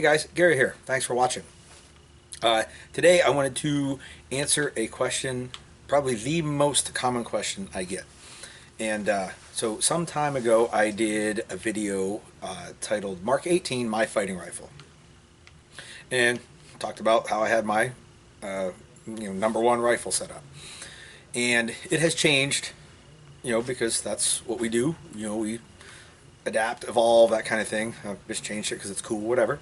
Hey guys, Gary here. Thanks for watching. Today I wanted to answer a question, probably the most common question I get. And so some time ago I did a video titled Mark 18 My Fighting Rifle. And talked about how I had my #1 rifle set up. And it has changed, because that's what we do. We adapt, evolve, that kind of thing. I've just changed it because it's cool, whatever.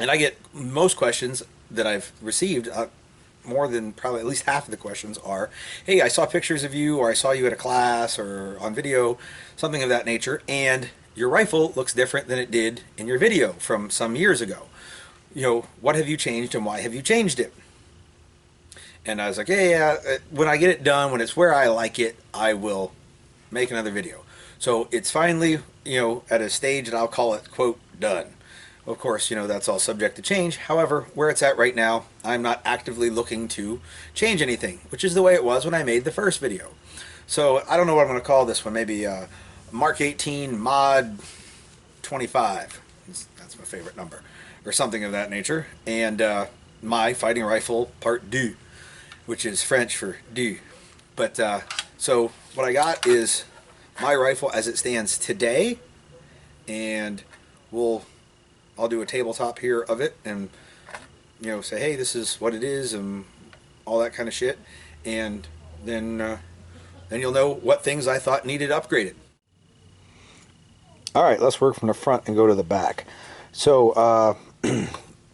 And I get most questions that I've received, more than probably at least half of the questions are, hey, I saw pictures of you, or I saw you at a class or on video, something of that nature, and your rifle looks different than it did in your video from some years ago. What have you changed and why have you changed it? And I was like, yeah, when I get it done, when it's where I like it, I will make another video. So it's finally, at a stage that I'll call it, quote, done. Of course, that's all subject to change. However, where it's at right now, I'm not actively looking to change anything, which is the way it was when I made the first video. So I don't know what I'm going to call this one. Maybe Mark 18 Mod 25. That's my favorite number. Or something of that nature. And my fighting rifle part deux, which is French for deux. But so what I got is my rifle as it stands today, and I'll do a tabletop here of it and say, hey, this is what it is and all that kind of shit, and then you'll know what things I thought needed upgraded. Alright, let's work from the front and go to the back. So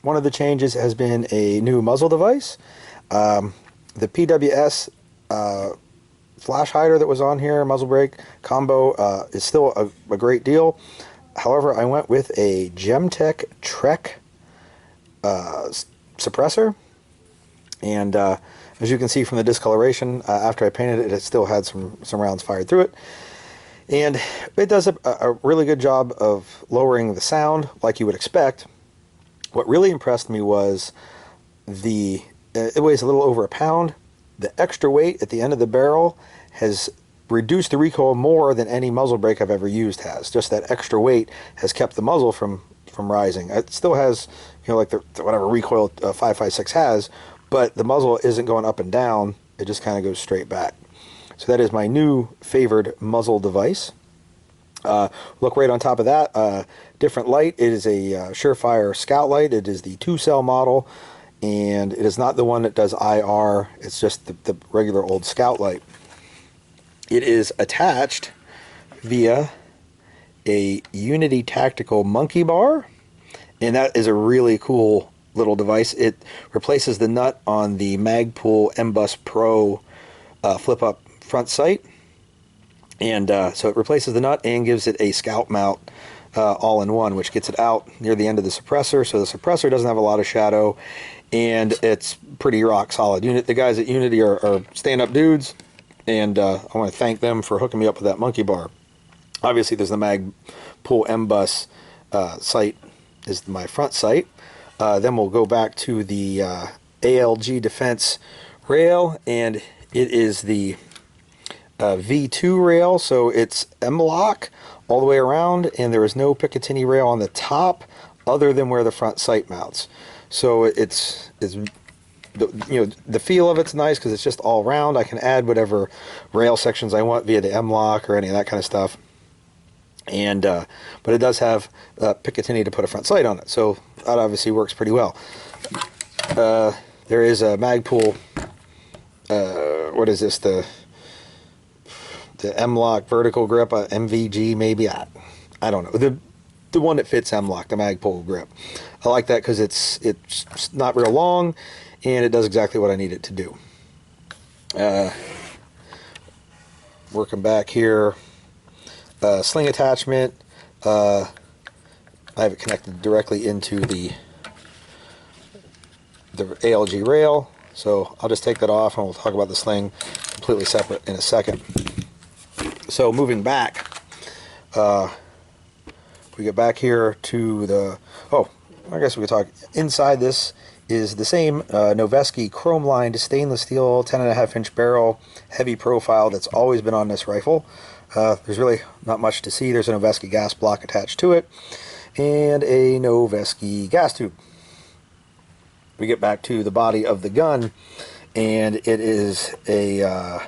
one of the changes has been a new muzzle device. The PWS flash hider that was on here, muzzle brake combo, is still a great deal. However, I went with a Gemtech Trek suppressor, and as you can see from the discoloration, after I painted it, it still had some rounds fired through it. And it does a really good job of lowering the sound, like you would expect. What really impressed me was it weighs a little over a pound. The extra weight at the end of the barrel has reduced the recoil more than any muzzle brake I've ever used has. Just that extra weight has kept the muzzle from rising. It still has, like the whatever recoil 5.56 has, but the muzzle isn't going up and down. It just kind of goes straight back. So that is my new favored muzzle device. Look right on top of that, different light. It is a Surefire Scout light. It is the 2-cell model, and it is not the one that does IR. It's just the regular old Scout light. It is attached via a Unity Tactical monkey bar, and that is a really cool little device. It replaces the nut on the Magpul MBus Pro flip-up front sight, and so it replaces the nut and gives it a Scout mount all-in-one, which gets it out near the end of the suppressor, so the suppressor doesn't have a lot of shadow, and it's pretty rock solid. The guys at Unity are stand-up dudes, and I want to thank them for hooking me up with that monkey bar. Obviously, there's the Magpul MBus sight is my front sight. Then we'll go back to the ALG Defense rail, and it is the V2 rail, so it's M-lock all the way around, and there is no Picatinny rail on the top other than where the front sight mounts. So it's the feel of it's nice because it's just all round. I can add whatever rail sections I want via the M-lock or any of that kind of stuff. And but it does have Picatinny to put a front sight on it, so that obviously works pretty well. There is a Magpul, what is this, the M-lock vertical grip, MVG maybe, I don't know, the one that fits M-lock, the Magpul grip. I like that because it's not real long, and it does exactly what I need it to do. Working back here, sling attachment. I have it connected directly into the ALG rail, so I'll just take that off and we'll talk about the sling completely separate in a second. So moving back, we get back here to the, I guess we could talk inside. This is the same Noveske chrome lined stainless steel 10.5-inch barrel, heavy profile that's always been on this rifle. There's really not much to see. There's a Noveske gas block attached to it. and a Noveski gas tube. We get back to the body of the gun, and it is a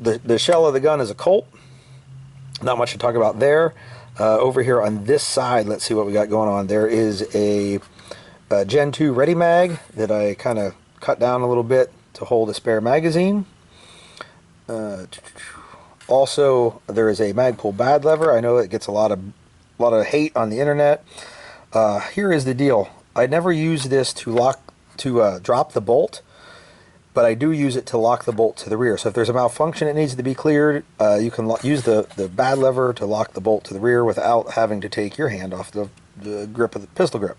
the shell of the gun is a Colt. Not much to talk about there. Over here on this side, let's see what we got going on. There is a Gen 2 redi-mag that I kind of cut down a little bit to hold a spare magazine. Also, there is a Magpul Bad Lever. I know it gets a lot of hate on the internet. Here is the deal. I never use this to drop the bolt, but I do use it to lock the bolt to the rear. So if there's a malfunction that needs to be cleared, you can use the bad lever to lock the bolt to the rear without having to take your hand off the grip of the pistol grip.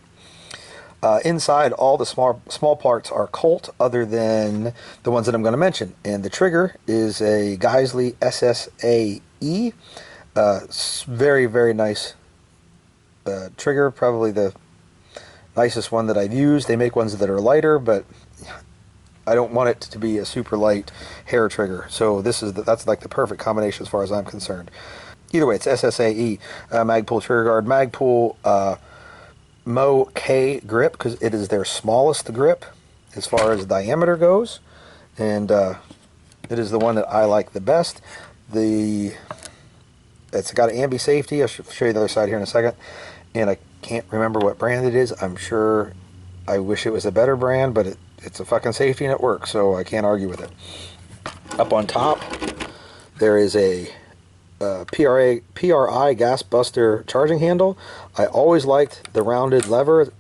Inside, all the small parts are Colt, other than the ones that I'm going to mention. And the trigger is a Geisley SSAE. Very, very nice trigger. Probably the nicest one that I've used. They make ones that are lighter, but I don't want it to be a super light hair trigger. So that's like the perfect combination as far as I'm concerned. Either way, it's SSAE Magpul trigger guard. Magpul Mo K grip, because it is their smallest grip as far as diameter goes, and it is the one that I like the best. It's got an ambi safety. I'll show you the other side here in a second, and I can't remember what brand it is. I'm sure I wish it was a better brand, but it's a fucking safety and it works, so I can't argue with it. Up on top, there is a PRI gas buster charging handle. I always liked the rounded lever.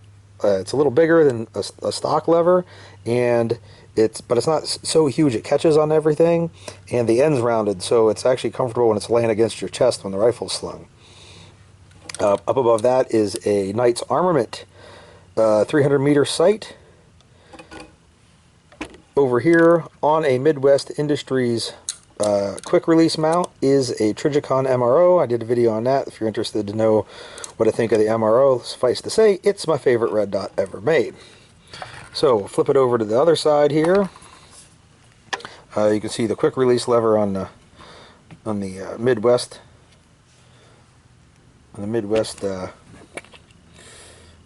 It's a little bigger than a stock lever, but it's not so huge it catches on everything, and the end's rounded, so it's actually comfortable when it's laying against your chest when the rifle's slung. Up above that is a Knight's Armament 300 meter sight. Over here on a Midwest Industries quick release mount is a Trijicon MRO. I did a video on that if you're interested to know what I think of the MRO. Suffice to say, it's my favorite red dot ever made. So flip it over to the other side here. You can see the quick release lever on the Midwest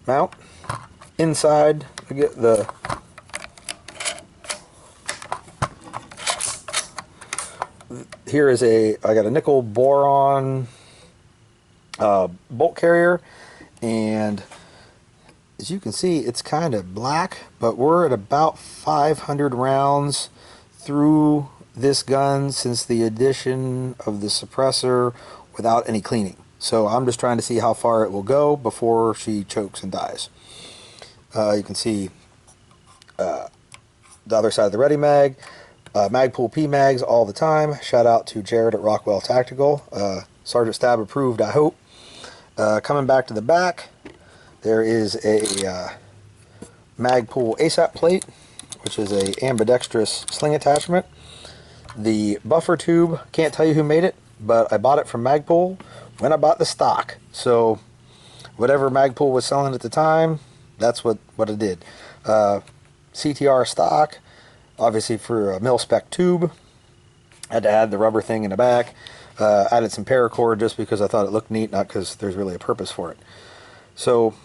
mount. Inside we get I got a nickel boron bolt carrier, and as you can see, it's kind of black, but we're at about 500 rounds through this gun since the addition of the suppressor without any cleaning. So I'm just trying to see how far it will go before she chokes and dies. You can see the other side of the redi-mag. Magpul P-Mags all the time. Shout out to Jared at Rockwell Tactical. Sergeant Stab approved, I hope. Coming back to the back, there is a Magpul ASAP plate, which is a ambidextrous sling attachment. The buffer tube, can't tell you who made it, but I bought it from Magpul when I bought the stock. So whatever Magpul was selling at the time, that's what it did. CTR stock. Obviously for a mil-spec tube, had to add the rubber thing in the back. Added some paracord just because I thought it looked neat, not because there's really a purpose for it. So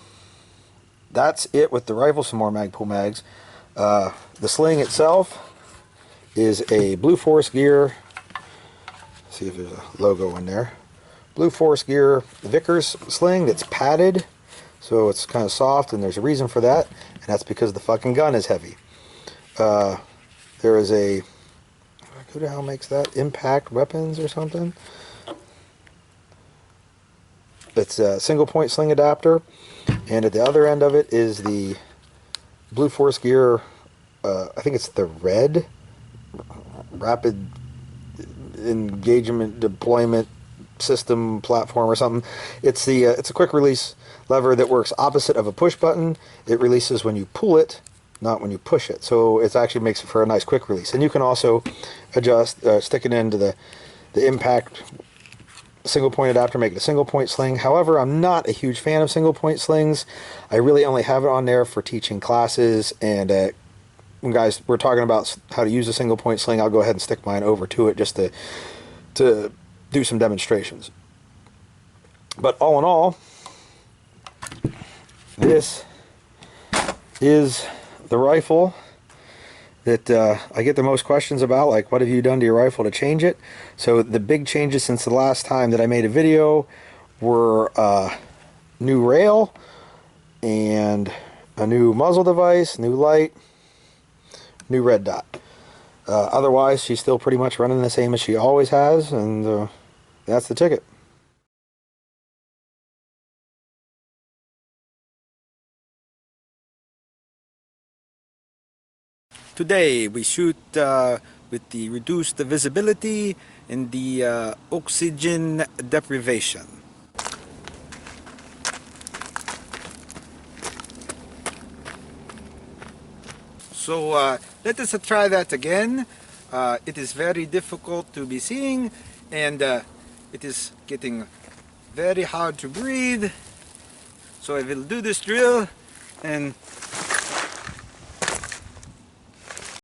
that's it with the rifle. Some more Magpul mags. The sling itself is a Blue Force Gear. Let's see if there's a logo in there. Blue Force Gear Vickers sling that's padded, so it's kind of soft, and there's a reason for that, and that's because the fucking gun is heavy. There is who the hell makes that? Impact Weapons or something? It's a single point sling adapter, and at the other end of it is the Blue Force Gear, I think it's the Rapid Engagement Deployment System platform or something. It's a quick release lever that works opposite of a push button. It releases when you pull it, not when you push it, so it actually makes it for a nice quick release. And you can also adjust, stick it into the impact single point adapter, make it a single point sling. However, I'm not a huge fan of single point slings. I really only have it on there for teaching classes, and when guys we're talking about how to use a single point sling, I'll go ahead and stick mine over to it just to do some demonstrations. But all in all, this is the rifle that I get the most questions about, like what have you done to your rifle to change it. So the big changes since the last time that I made a video were new rail and a new muzzle device, new light, new red dot. Otherwise, she's still pretty much running the same as she always has, and that's the ticket. Today we shoot with the reduced visibility and the oxygen deprivation. So let us try that again. It is very difficult to be seeing, and it is getting very hard to breathe. So I will do this drill and